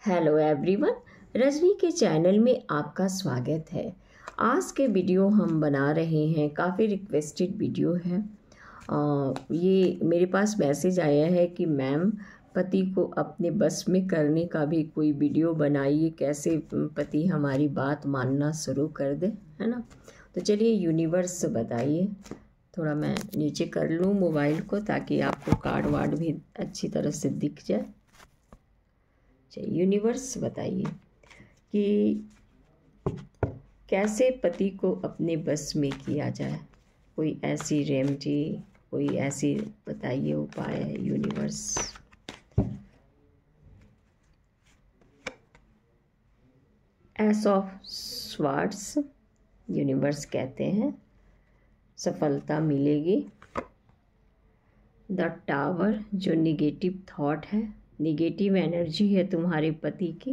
Hello everyone, Rajni के channel में आपका स्वागत है। आज के वीडियो हम बना रहे हैं, काफ़ी रिक्वेस्टेड वीडियो है। ये मेरे पास मैसेज आया है कि मैम पति को अपने बस में करने का भी कोई वीडियो बनाइए, कैसे पति हमारी बात मानना शुरू कर दे, है ना। तो चलिए यूनिवर्स बताइए। थोड़ा मैं नीचे कर लूँ मोबाइल को ताकि आपको कार्ड वार्ड भी अच्छी तरह से दिख जाए। यूनिवर्स बताइए कि कैसे पति को अपने बस में किया जाए। कोई ऐसी रेमेडी, कोई ऐसी बताइए उपाय है universe. S of swords universe कहते हैं सफलता मिलेगी। द टावर जो निगेटिव थॉट है, निगेटिव एनर्जी है तुम्हारे पति की।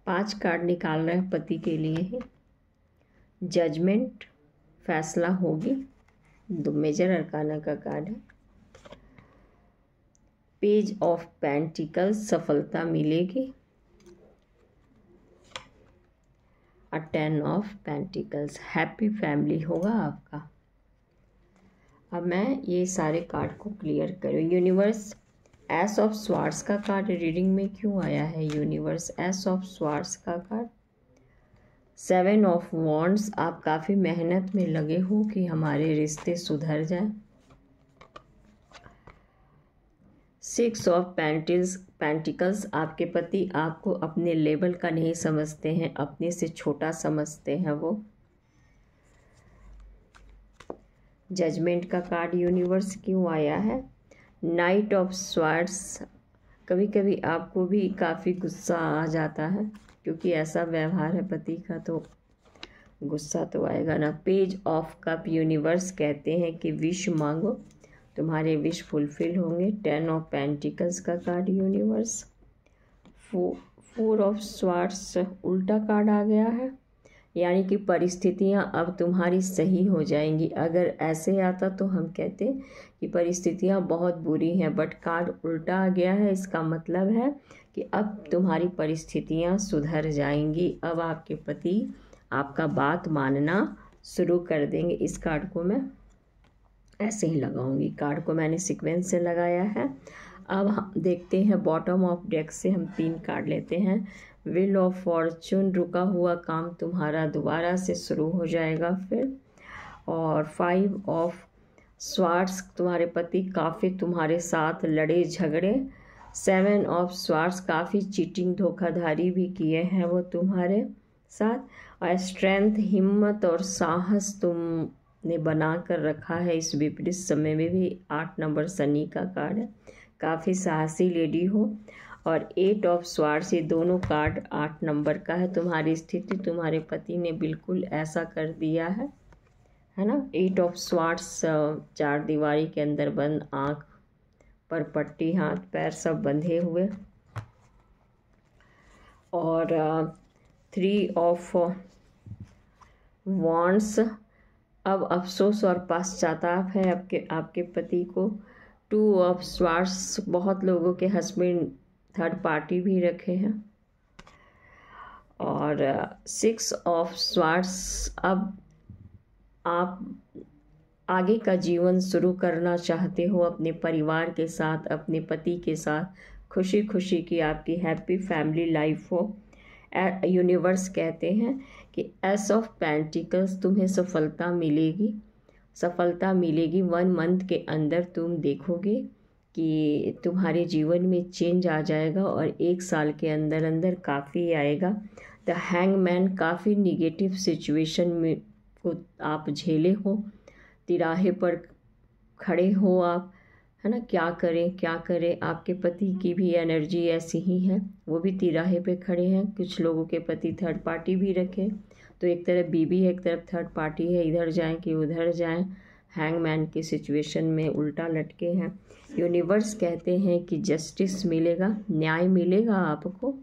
5 कार्ड निकाल रहे हैं पति के लिए ही। जजमेंट, फैसला होगी, 2 मेजर अरकाना का कार्ड है। पेज ऑफ पेंटिकल्स, सफलता मिलेगी। 10 ऑफ पेंटिकल्स, हैप्पी फैमिली होगा आपका। अब मैं ये सारे कार्ड को क्लियर करूँ। यूनिवर्स, एस ऑफ स्वार्ड्स का कार्ड रीडिंग में क्यों आया है यूनिवर्स? एस ऑफ स्वार्ड्स का कार्ड, 7 ऑफ वॉन्ड्स, आप काफ़ी मेहनत में लगे हो कि हमारे रिश्ते सुधर जाएं। 6 ऑफ पेंटिकल्स, आपके पति आपको अपने लेवल का नहीं समझते हैं, अपने से छोटा समझते हैं वो। जजमेंट का कार्ड यूनिवर्स क्यों आया है? नाइट ऑफ स्वार्ड्स, कभी कभी आपको भी काफ़ी गुस्सा आ जाता है क्योंकि ऐसा व्यवहार है पति का, तो गुस्सा तो आएगा ना। पेज ऑफ कप, यूनिवर्स कहते हैं कि विश मांगो, तुम्हारे विश फुलफिल होंगे। 10 ऑफ पेंटिकल्स का कार्ड यूनिवर्स। 4 ऑफ स्वार्ड्स, उल्टा कार्ड आ गया है, यानी कि परिस्थितियां अब तुम्हारी सही हो जाएंगी। अगर ऐसे आता तो हम कहते कि परिस्थितियां बहुत बुरी हैं, बट कार्ड उल्टा आ गया है। इसका मतलब है कि अब तुम्हारी परिस्थितियां सुधर जाएंगी। अब आपके पति आपका बात मानना शुरू कर देंगे। इस कार्ड को मैं ऐसे ही लगाऊंगी, कार्ड को मैंने सीक्वेंस से लगाया है। अब हम देखते हैं बॉटम ऑफ डेक से हम 3 कार्ड लेते हैं। व्हील ऑफ फॉर्चून, रुका हुआ काम तुम्हारा दोबारा से शुरू हो जाएगा फिर। और 5 ऑफ स्वार्ड्स, तुम्हारे पति काफ़ी तुम्हारे साथ लड़े झगड़े। 7 ऑफ स्वार्ड्स, काफ़ी चीटिंग धोखाधड़ी भी किए हैं वो तुम्हारे साथ। और स्ट्रेंथ, हिम्मत और साहस तुमने बना कर रखा है इस विपरीत समय में भी। 8 नंबर शनि का कार्ड है, काफ़ी साहसी लेडी हो। और 8 ऑफ स्वार्ड्स, ये दोनों कार्ड 8 नंबर का है। तुम्हारी स्थिति तुम्हारे पति ने बिल्कुल ऐसा कर दिया है ना। 8 ऑफ स्वार्ड्स, 4 दीवारी के अंदर बंद, आँख पर पट्टी, हाथ पैर सब बंधे हुए। और 3 ऑफ वॉन्ड्स, अब अफसोस और पश्चाताप है आपके पति को। 2 ऑफ स्वार्ड्स, बहुत लोगों के हस्बैंड थर्ड पार्टी भी रखे हैं। और 6 ऑफ स्वार्ड्स, अब आप आगे का जीवन शुरू करना चाहते हो अपने परिवार के साथ, अपने पति के साथ, खुशी खुशी की आपकी हैप्पी फैमिली लाइफ हो। यूनिवर्स कहते हैं कि एस ऑफ पेंटिकल्स, तुम्हें सफलता मिलेगी, सफलता मिलेगी। 1 मंथ के अंदर तुम देखोगे कि तुम्हारे जीवन में चेंज आ जाएगा और 1 साल के अंदर अंदर काफ़ी आएगा। द हैंगमैन, काफ़ी निगेटिव सिचुएशन में को आप झेले हो, तिराहे पर खड़े हो आप, है ना। क्या करें। आपके पति की भी एनर्जी ऐसी ही है, वो भी तिराहे पे खड़े हैं। कुछ लोगों के पति थर्ड पार्टी भी रखे, तो एक तरफ बीवी है, एक तरफ थर्ड पार्टी है, इधर जाएं कि उधर जाएं। हैंगमैन की सिचुएशन में उल्टा लटके हैं। यूनिवर्स कहते हैं कि जस्टिस मिलेगा, न्याय मिलेगा आपको।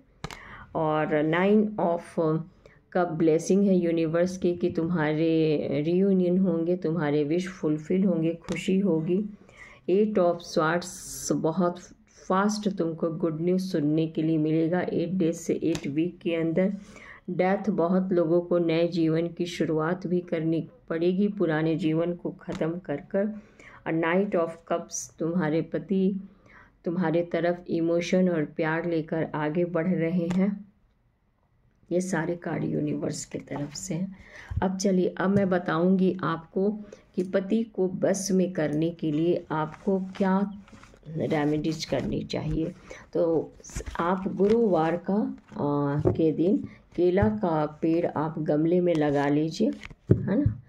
और 9 ऑफ कप, ब्लेसिंग है यूनिवर्स की कि तुम्हारे रियूनियन होंगे, तुम्हारे विश फुलफिल होंगे, खुशी होगी। 8 ऑफ स्वार्ड्स, बहुत फास्ट तुमको गुड न्यूज़ सुनने के लिए मिलेगा 8 डेज से 8 वीक के अंदर। डेथ, बहुत लोगों को नए जीवन की शुरुआत भी करनी पड़ेगी, पुराने जीवन को ख़त्म कर कर। अ नाइट ऑफ कप्स, तुम्हारे पति तुम्हारे तरफ इमोशन और प्यार लेकर आगे बढ़ रहे हैं। ये सारे कार्ड यूनिवर्स की तरफ से हैं। अब चलिए, अब मैं बताऊंगी आपको कि पति को बस में करने के लिए आपको क्या रेमेडीज करनी चाहिए। तो आप गुरुवार के दिन केला का पेड़ आप गमले में लगा लीजिए, है ना।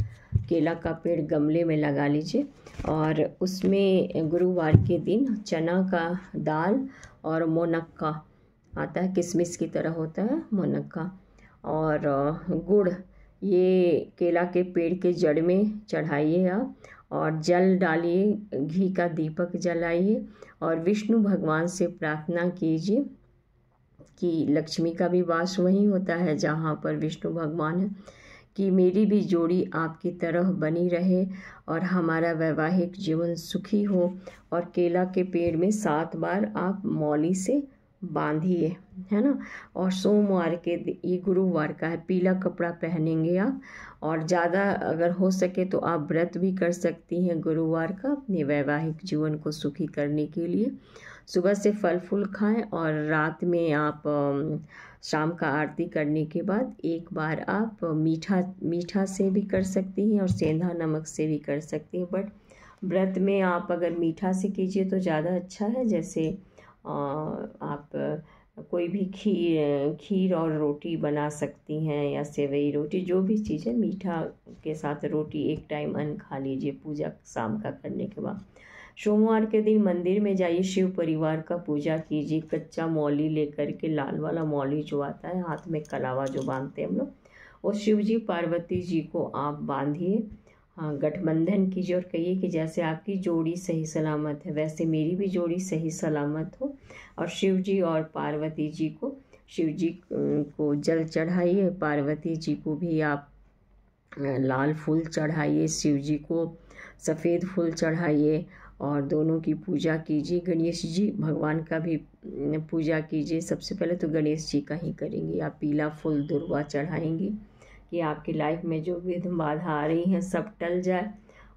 केला का पेड़ गमले में लगा लीजिए और उसमें गुरुवार के दिन चना का दाल और मुनक्का आता है, किशमिश की तरह होता है मुनक्का, और गुड़, ये केला के पेड़ के जड़ में चढ़ाइए आप, और जल डालिए, घी का दीपक जलाइए और विष्णु भगवान से प्रार्थना कीजिए कि लक्ष्मी का भी वास वहीं होता है जहाँ पर विष्णु भगवान है, कि मेरी भी जोड़ी आपकी तरह बनी रहे और हमारा वैवाहिक जीवन सुखी हो। और केला के पेड़ में 7 बार आप मौली से बांधिए, है ना। और सोमवार के ये गुरुवार का है, पीला कपड़ा पहनेंगे आप, और ज़्यादा अगर हो सके तो आप व्रत भी कर सकती हैं गुरुवार का अपने वैवाहिक जीवन को सुखी करने के लिए। सुबह से फल फूल खाएं और रात में आप शाम का आरती करने के बाद एक बार आप मीठा से भी कर सकती हैं और सेंधा नमक से भी कर सकती हैं। बट व्रत में आप अगर मीठा से कीजिए तो ज़्यादा अच्छा है। जैसे आप कोई भी खीर और रोटी बना सकती हैं या सेवई रोटी, जो भी चीज़ है, मीठा के साथ रोटी, एक टाइम अन्न खा लीजिए पूजा शाम का करने के बाद। सोमवार के दिन मंदिर में जाइए, शिव परिवार का पूजा कीजिए, कच्चा मौली लेकर के, लाल वाला मौली जो आता है हाथ में कलावा जो बांधते हैं हम लोग, और शिव जी पार्वती जी को आप बांधिए। हाँ, गठबंधन कीजिए और कहिए कि जैसे आपकी जोड़ी सही सलामत है वैसे मेरी भी जोड़ी सही सलामत हो। और शिव जी और पार्वती जी को, शिव जी को जल चढ़ाइए, पार्वती जी को भी आप लाल फूल चढ़ाइए, शिव जी को सफ़ेद फूल चढ़ाइए और दोनों की पूजा कीजिए। गणेश जी भगवान का भी पूजा कीजिए। सबसे पहले तो गणेश जी का ही करेंगे। आप पीला फूल दुर्वा चढ़ाएंगी कि आपकी लाइफ में जो विघ्न बाधा आ रही हैं सब टल जाए।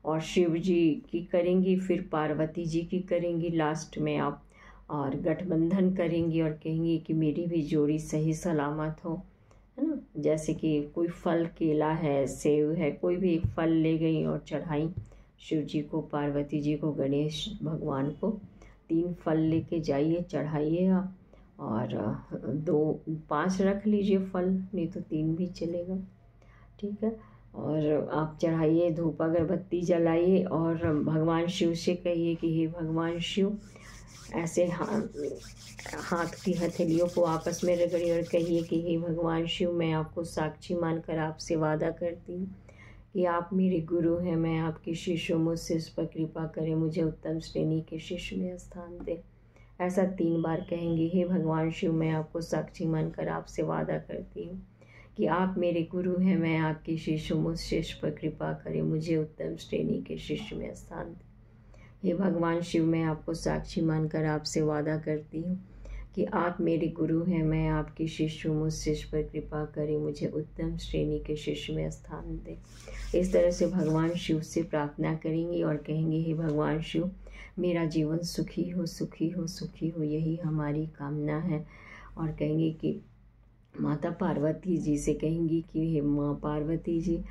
और शिव जी की करेंगी, फिर पार्वती जी की करेंगी लास्ट में आप, और गठबंधन करेंगी और कहेंगी कि मेरी भी जोड़ी सही सलामत हो, है ना। जैसे कि कोई फल, केला है, सेब है, कोई भी एक फल ले गई और चढ़ाई शिव जी को, पार्वती जी को, गणेश भगवान को। 3 फल लेके जाइए, चढ़ाइए आप, और 5 रख लीजिए फल, नहीं तो 3 भी चलेगा, ठीक है। और आप चढ़ाइए, धूप अगरबत्ती जलाइए और भगवान शिव से कहिए कि हे भगवान शिव, ऐसे हाथ की हथेलियों को आपस में रगड़िए और कहिए कि हे भगवान शिव, मैं आपको साक्षी मानकर आपसे वादा करती हूँ कि आप मेरे गुरु हैं, मैं आपके शिष्य हूँ, मुझसे इस पर कृपा करें, मुझे उत्तम श्रेणी के शिष्य में स्थान दें। ऐसा 3 बार कहेंगे। हे भगवान शिव, मैं आपको साक्षी मानकर आपसे वादा करती हूँ कि आप मेरे गुरु हैं, मैं आपके शिष्य हूँ, मुझ शिष्य पर कृपा करें, मुझे उत्तम श्रेणी के शिष्य में स्थान दें। हे भगवान शिव, मैं आपको साक्षी मानकर आपसे वादा करती हूँ कि आप मेरे गुरु हैं, मैं आपके शिष्य हूँ, मुझ शिष्य पर कृपा करें, मुझे उत्तम श्रेणी के शिष्य में स्थान दें। इस तरह से भगवान शिव से प्रार्थना करेंगे और कहेंगे, हे भगवान शिव, मेरा जीवन सुखी हो, सुखी हो, सुखी हो, यही हमारी कामना है। और कहेंगे कि माता पार्वती जी से कहेंगी कि हे माँ पार्वती जी,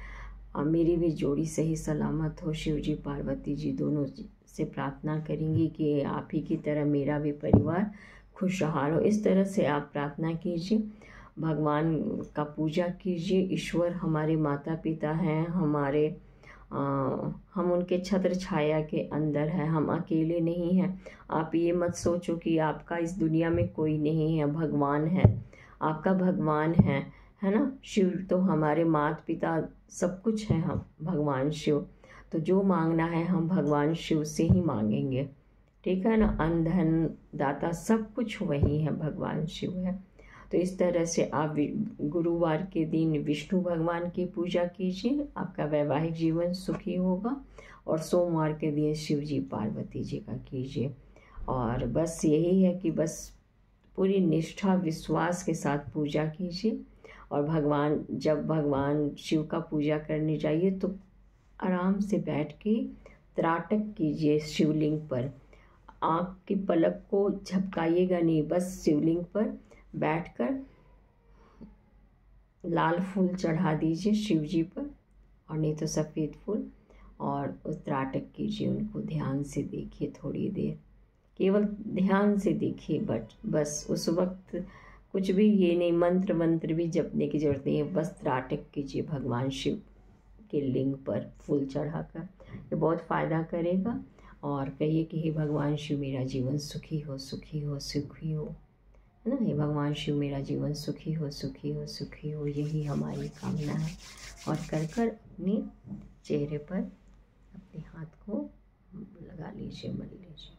मेरी भी जोड़ी सही सलामत हो। शिव जी पार्वती जी दोनों से प्रार्थना करेंगी कि आप ही की तरह मेरा भी परिवार खुशहाल हो। इस तरह से आप प्रार्थना कीजिए, भगवान का पूजा कीजिए। ईश्वर हमारे माता पिता हैं, हम उनके छत्र छाया के अंदर हैं, हम अकेले नहीं हैं। आप ये मत सोचो कि आपका इस दुनिया में कोई नहीं है, भगवान है, आपका भगवान है ना। शिव तो हमारे माता पिता सब कुछ है, हम भगवान शिव। तो जो मांगना है हम भगवान शिव से ही मांगेंगे, ठीक है ना। अन्न धन दाता सब कुछ वही है, भगवान शिव है। तो इस तरह से आप गुरुवार के दिन विष्णु भगवान की पूजा कीजिए, आपका वैवाहिक जीवन सुखी होगा। और सोमवार के दिन शिव जी पार्वती जी का कीजिए। और बस यही है कि बस पूरी निष्ठा विश्वास के साथ पूजा कीजिए। और जब भगवान शिव का पूजा करने जाइए तो आराम से बैठ के त्राटक कीजिए शिवलिंग पर। आँख की पलक को झपकाइएगा नहीं, बस शिवलिंग पर बैठकर लाल फूल चढ़ा दीजिए शिव जी पर, और नहीं तो सफ़ेद फूल, और उस त्राटक कीजिए। उनको ध्यान से देखिए, थोड़ी देर केवल ध्यान से देखिए। बस उस वक्त कुछ भी ये नहीं, मंत्र भी जपने की जरूरत नहीं है, बस त्राटक कीजिए भगवान शिव के लिंग पर फूल चढ़ाकर। ये बहुत फ़ायदा करेगा। और कहिए कि हे भगवान शिव मेरा जीवन सुखी हो, सुखी हो, सुखी हो, है ना। हे भगवान शिव मेरा जीवन सुखी हो, सुखी हो, सुखी हो, यही हमारी कामना है। और कर अपने चेहरे पर अपने हाथ को लगा लीजिए, मल लीजिए।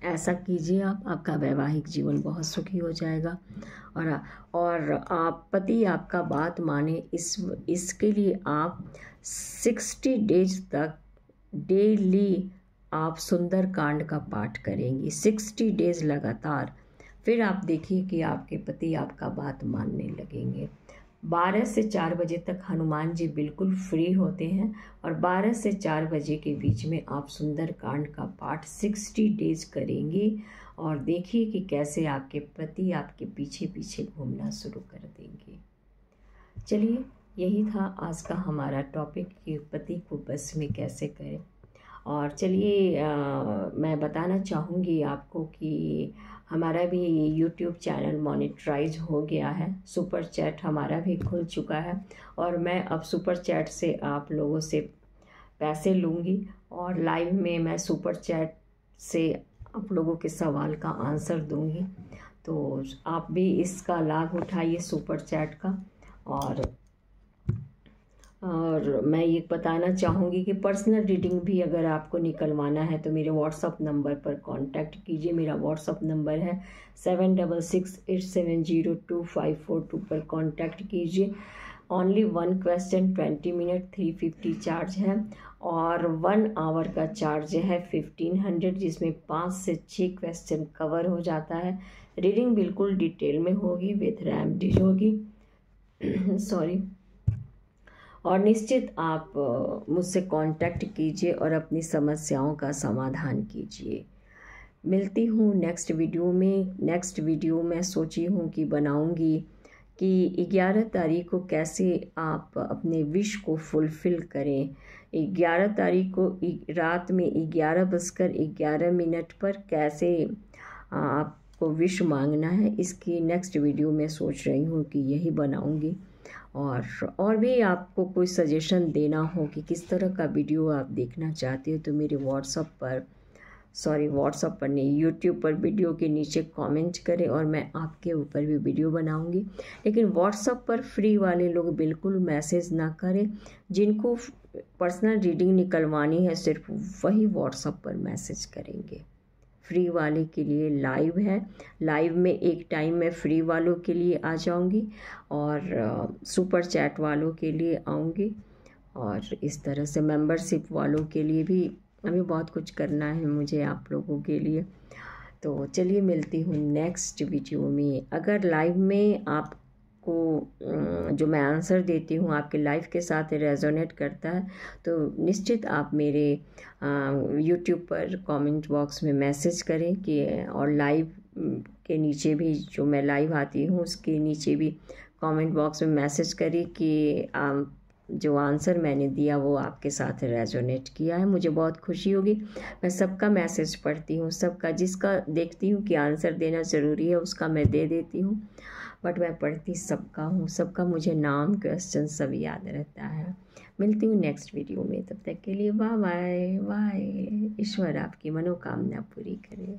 ऐसा कीजिए आप, आपका वैवाहिक जीवन बहुत सुखी हो जाएगा। और आप पति आपका बात माने, इसके लिए आप 60 डेज तक डेली आप सुंदर कांड का पाठ करेंगी, 60 डेज लगातार। फिर आप देखिए कि आपके पति आपका बात मानने लगेंगे। 12 से 4 बजे तक हनुमान जी बिल्कुल फ्री होते हैं, और 12 से 4 बजे के बीच में आप सुंदर कांड का पाठ 60 डेज करेंगे। और देखिए कि कैसे आपके पति आपके पीछे पीछे घूमना शुरू कर देंगे। चलिए, यही था आज का हमारा टॉपिक कि पति को बस में कैसे करें। और चलिए मैं बताना चाहूँगी आपको कि हमारा भी यूट्यूब चैनल मोनेटाइज हो गया है। सुपर चैट हमारा भी खुल चुका है, और मैं अब सुपर चैट से आप लोगों से पैसे लूँगी, और लाइव में मैं सुपर चैट से आप लोगों के सवाल का आंसर दूँगी। तो आप भी इसका लाभ उठाइए सुपर चैट का। और मैं ये बताना चाहूँगी कि पर्सनल रीडिंग भी अगर आपको निकलवाना है तो मेरे व्हाट्सअप नंबर पर कांटेक्ट कीजिए। मेरा व्हाट्सअप नंबर है 7668702542 पर कांटेक्ट कीजिए। ओनली 1 क्वेश्चन 20 मिनट 350 चार्ज है, और 1 आवर का चार्ज है 1500, जिसमें 5 से 6 क्वेश्चन कवर हो जाता है। रीडिंग बिल्कुल डिटेल में होगी, विथ रेमेडीज होगी सॉरी। और निश्चित आप मुझसे कांटेक्ट कीजिए और अपनी समस्याओं का समाधान कीजिए। मिलती हूँ नेक्स्ट वीडियो में। नेक्स्ट वीडियो में सोची हूँ कि बनाऊँगी कि 11 तारीख को कैसे आप अपने विश को फुलफ़िल करें। 11 तारीख को रात में 11:11 पर कैसे आपको विश मांगना है, इसकी नेक्स्ट वीडियो में सोच रही हूँ कि यही बनाऊँगी। और भी आपको कोई सजेशन देना हो कि किस तरह का वीडियो आप देखना चाहते हो तो मेरे व्हाट्सएप पर नहीं, यूट्यूब पर वीडियो के नीचे कमेंट करें, और मैं आपके ऊपर भी वीडियो बनाऊंगी। लेकिन व्हाट्सएप पर फ्री वाले लोग बिल्कुल मैसेज ना करें। जिनको पर्सनल रीडिंग निकलवानी है सिर्फ वही व्हाट्सएप पर मैसेज करेंगे। फ्री वाले के लिए लाइव है, लाइव में एक टाइम में फ्री वालों के लिए आ जाऊंगी, और सुपर चैट वालों के लिए आऊँगी, और इस तरह से मेंबरशिप वालों के लिए भी अभी बहुत कुछ करना है मुझे आप लोगों के लिए। तो चलिए, मिलती हूँ नेक्स्ट वीडियो में। अगर लाइव में आपको जो मैं आंसर देती हूँ आपके लाइफ के साथ रेजोनेट करता है तो निश्चित आप मेरे यूट्यूब पर कमेंट बॉक्स में मैसेज करें कि, और लाइव के नीचे भी जो मैं लाइव आती हूँ उसके नीचे भी कमेंट बॉक्स में मैसेज करें कि जो आंसर मैंने दिया वो आपके साथ रेजोनेट किया है। मुझे बहुत खुशी होगी। मैं सबका मैसेज पढ़ती हूँ, सबका, जिसका देखती हूँ कि आंसर देना ज़रूरी है उसका मैं दे देती हूँ, बट मैं पढ़ती सबका हूँ। सबका मुझे नाम, क्वेश्चन सब याद रहता है। मिलती हूँ नेक्स्ट वीडियो में, तब तक के लिए बाय बाय बाय। ईश्वर आपकी मनोकामना पूरी करे।